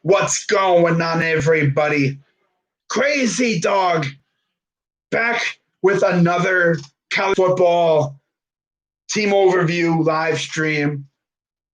What's going on, everybody? Crazy Dog back with another college football team overview live stream.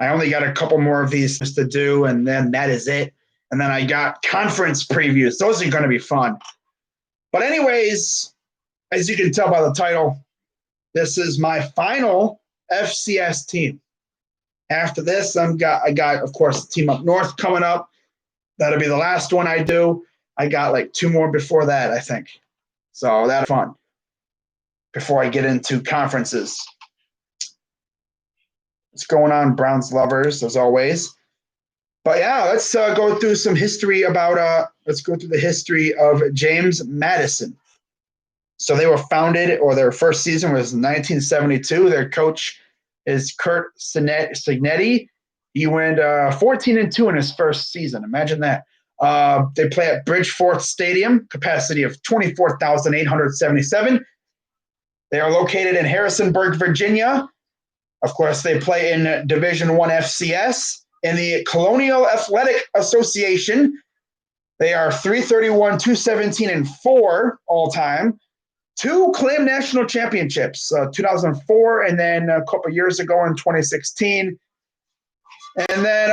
I only got a couple more of these to do, and then that is it. And then I got conference previews. Those are going to be fun. But anyways, as you can tell by the title, this is my final FCS team. After this, I got, of course, the team up north coming up. That'll be the last one I do. I got like two more before that, I think. So that's fun before I get into conferences. What's going on, Browns lovers, as always. But yeah, let's go through some history about, let's go through the history of James Madison. So they were founded, or their first season was 1972. Their coach is Kurt Signetti. He went 14-2 in his first season. Imagine that. They play at Bridgeforth Stadium, capacity of 24,877. They are located in Harrisonburg, Virginia. Of course, they play in Division I FCS. In the Colonial Athletic Association, they are 331, 217, and 4 all time. 2 claimed national championships, 2004, and then a couple years ago in 2016. And then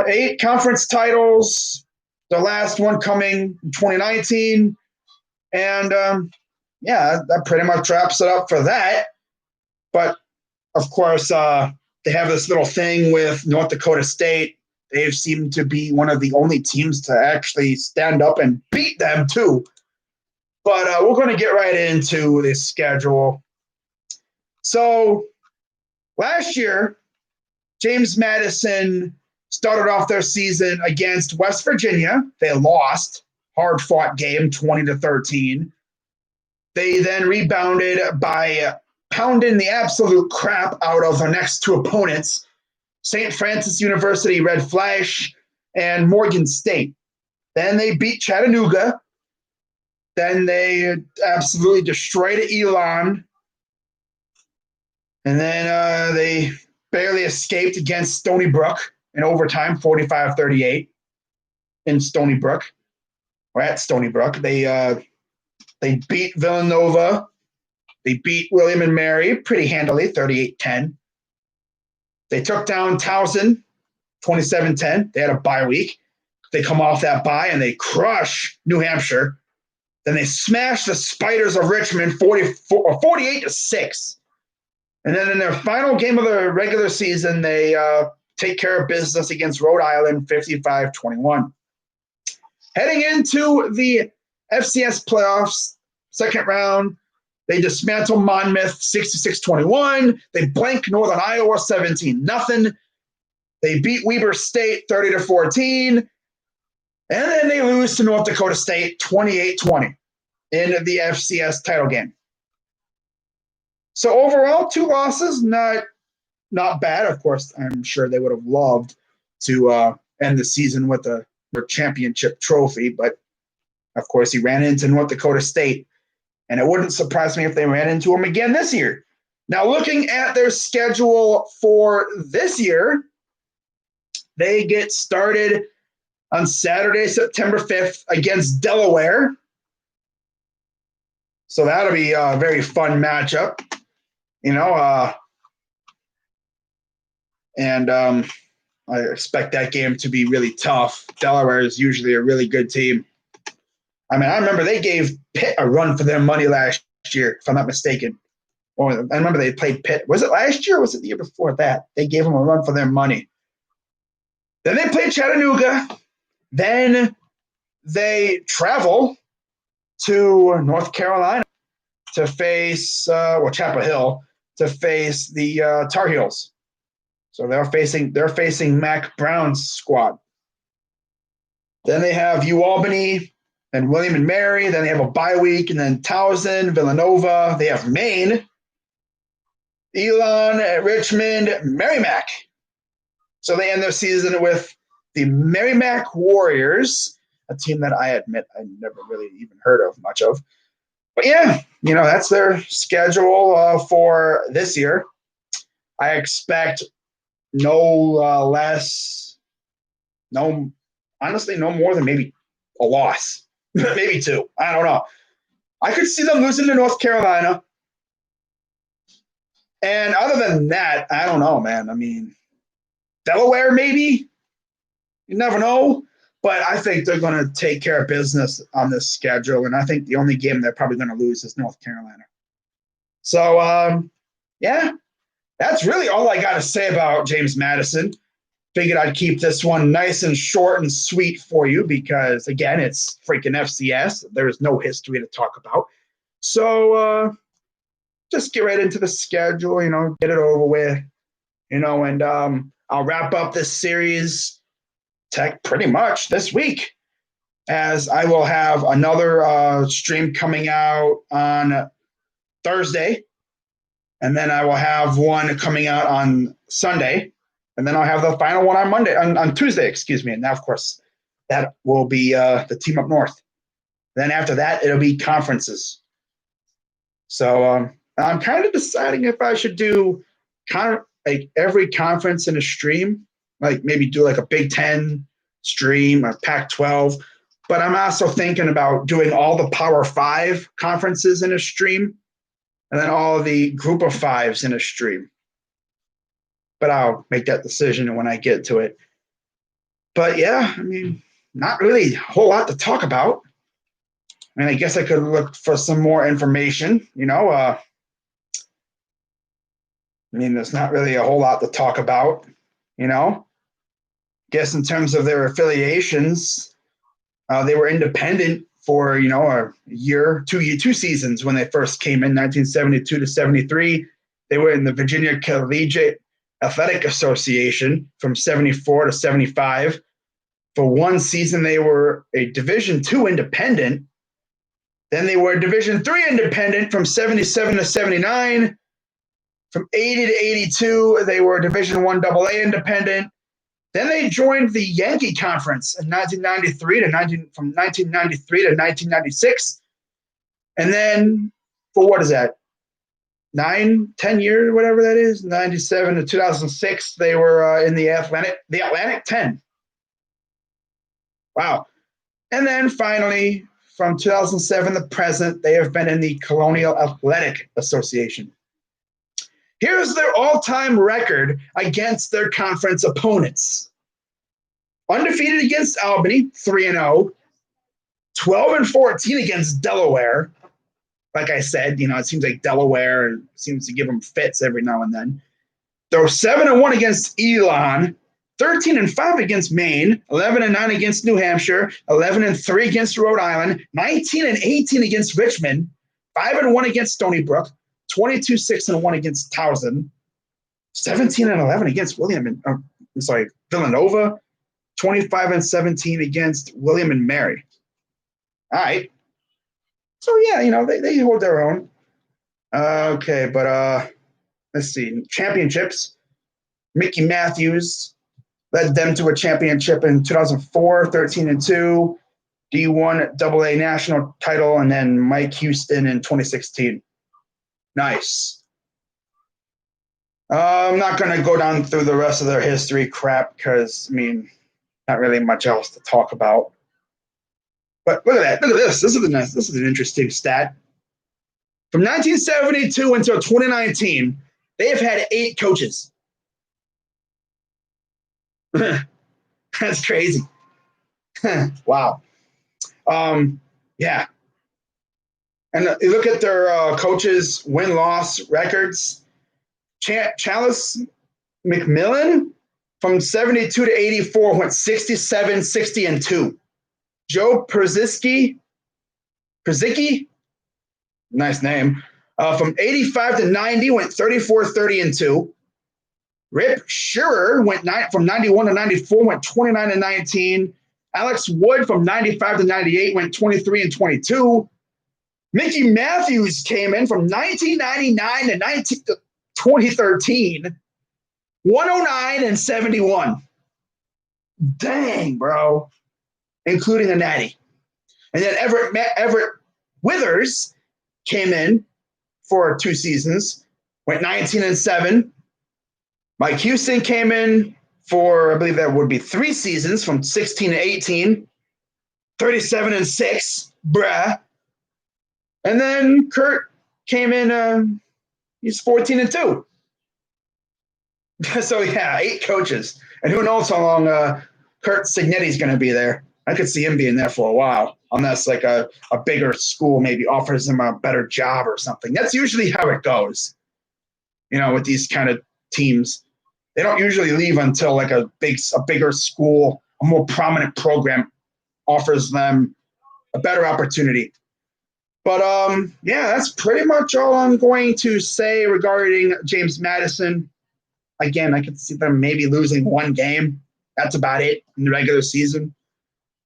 8 conference titles, the last one coming in 2019. And yeah, that pretty much wraps it up for that. But of course, they have this little thing with North Dakota State. They seem to be one of the only teams to actually stand up and beat them, too. But we're going to get right into the schedule. So last year, James Madison started off their season against West Virginia. They lost, hard-fought game, 20-13. They then rebounded by pounding the absolute crap out of their next 2 opponents, St. Francis University Red Flash and Morgan State. Then they beat Chattanooga. Then they absolutely destroyed Elon. And then they barely escaped against Stony Brook in overtime, 45-38 in Stony Brook. Or at Stony Brook. They beat Villanova. They beat William and Mary pretty handily, 38-10. They took down Towson, 27-10. They had a bye week. They come off that bye and they crush New Hampshire. Then they smash the Spiders of Richmond 48-6. And then in their final game of the regular season, they take care of business against Rhode Island 55-21. Heading into the FCS playoffs, second round, they dismantle Monmouth 66-21. They blank Northern Iowa 17-0. They beat Weber State 30-14. And then they lose to North Dakota State 28-20 in the FCS title game. So overall, 2 losses, not bad. Of course, I'm sure they would have loved to end the season with a championship trophy, but of course he ran into North Dakota State, and it wouldn't surprise me if they ran into him again this year. Now, looking at their schedule for this year, they get started on Saturday, September 5th against Delaware. So that'll be a very fun matchup, and I expect that game to be really tough. Delaware is usually a really good team. I mean, I remember they gave Pitt a run for their money last year, if I'm not mistaken. Or I remember they played Pitt. Was it last year or was it the year before that? They gave them a run for their money. Then they played Chattanooga. Then they travel to North Carolina to face, Chapel Hill, to face the Tar Heels. So they're facing Mac Brown's squad. Then they have UAlbany and William and Mary. Then they have a bye week, and then Towson, Villanova. They have Maine, Elon, Richmond, Merrimack. So they end their season with the Merrimack Warriors, a team that I admit I never really even heard of much of. But yeah, that's their schedule for this year. I expect no honestly no more than maybe a loss, maybe two. I don't know. I could see them losing to North Carolina. And other than that, I don't know, man. I mean, Delaware, maybe. You never know. But I think they're going to take care of business on this schedule. And I think the only game they're probably going to lose is North Carolina. So, yeah, that's really all I got to say about James Madison. Figured I'd keep this one nice and short and sweet for you because, again, it's freaking FCS. There's no history to talk about. So, just get right into the schedule, get it over with, and I'll wrap up this series pretty much this week, as I will have another stream coming out on Thursday, and then I will have one coming out on Sunday, and then I'll have the final one on Tuesday, excuse me. And now, of course, that will be the team up north. Then after that, it'll be conferences. So I'm kind of deciding if I should do kind of like every conference in a stream, like maybe do like a Big Ten stream or Pac-12. But I'm also thinking about doing all the Power 5 conferences in a stream and then all the Group of Fives in a stream. But I'll make that decision when I get to it. But yeah, I mean, not really a whole lot to talk about. I mean, I guess I could look for some more information, I mean, there's not really a whole lot to talk about, Guess in terms of their affiliations, they were independent for, a year, 2 seasons when they first came in, 1972 to 73. They were in the Virginia Collegiate Athletic Association from 74 to 75. For one season, they were a Division II independent. Then they were a Division III independent from 77 to 79. From 80 to 82, they were a Division I AA independent. Then they joined the Yankee Conference in 1993 from 1993 to 1996. And then for what is that? 10 years, whatever that is, 97 to 2006, they were in the Atlantic 10. Wow. And then finally, from 2007 to present, they have been in the Colonial Athletic Association. Here's their all-time record against their conference opponents. Undefeated against Albany, 3-0. 12-14 against Delaware. Like I said, it seems like Delaware seems to give them fits every now and then. They're 7-1 against Elon. 13-5 against Maine, 11-9 against New Hampshire, 11-3 against Rhode Island, 19-18 against Richmond, 5-1 against Stony Brook, 22-6-1 against Towson, 17-11 against Villanova, 25-17 against William and Mary. All right. So yeah, they hold their own. Okay, but let's see. Championships. Mickey Matthews led them to a championship in 2004, 13-2, D1 AA national title, and then Mike Houston in 2016. Nice. I'm not going to go down through the rest of their history crap because, not really much else to talk about. But look at that. Look at this. This is an interesting stat. From 1972 until 2019, they have had 8 coaches. That's crazy. Wow. Yeah. And you look at their coaches' win-loss records. Chalice McMillan from 72 to 84 went 67, 60-2. Joe Przicki, nice name, from 85 to 90 went 34, 30-2. Rip Shearer went from 91 to 94 went 29-19. Alex Wood from 95 to 98 went 23-22. Mickey Matthews came in from 1999 to 2013, 109-71. Dang, bro. Including a natty. And then Everett Withers came in for 2 seasons, went 19-7. Mike Houston came in for, I believe that would be 3 seasons from 16 to 18, 37-6, bruh. And then Kurt came in, he's 14-2. So, yeah, 8 coaches. And who knows how long Kurt Signetti's going to be there. I could see him being there for a while, unless like a bigger school maybe offers him a better job or something. That's usually how it goes, with these kind of teams. They don't usually leave until like a bigger school, a more prominent program offers them a better opportunity. But yeah, that's pretty much all I'm going to say regarding James Madison. Again, I could see them maybe losing 1 game. That's about it in the regular season.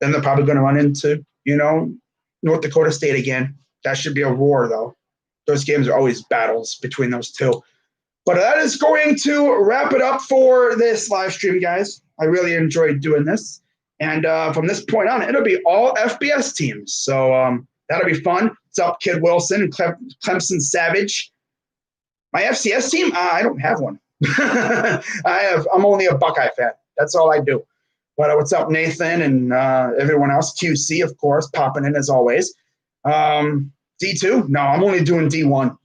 Then they're probably going to run into, North Dakota State again. That should be a war, though. Those games are always battles between those two. But that is going to wrap it up for this live stream, guys. I really enjoyed doing this. And from this point on, it'll be all FBS teams. So that'll be fun. What's up, Kid Wilson and Clemson Savage? My FCS team? I don't have one. I'm only a Buckeye fan. That's all I do. But what's up, Nathan and everyone else? QC, of course, popping in as always. D2? No, I'm only doing D1.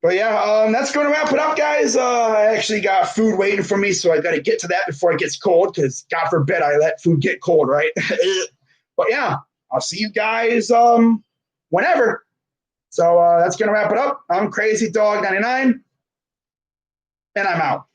But yeah, that's going to wrap it up, guys. I actually got food waiting for me, so I got to get to that before it gets cold, because God forbid I let food get cold, right? But yeah, I'll see you guys whenever. So that's going to wrap it up. I'm Crazy Dog 99, and I'm out.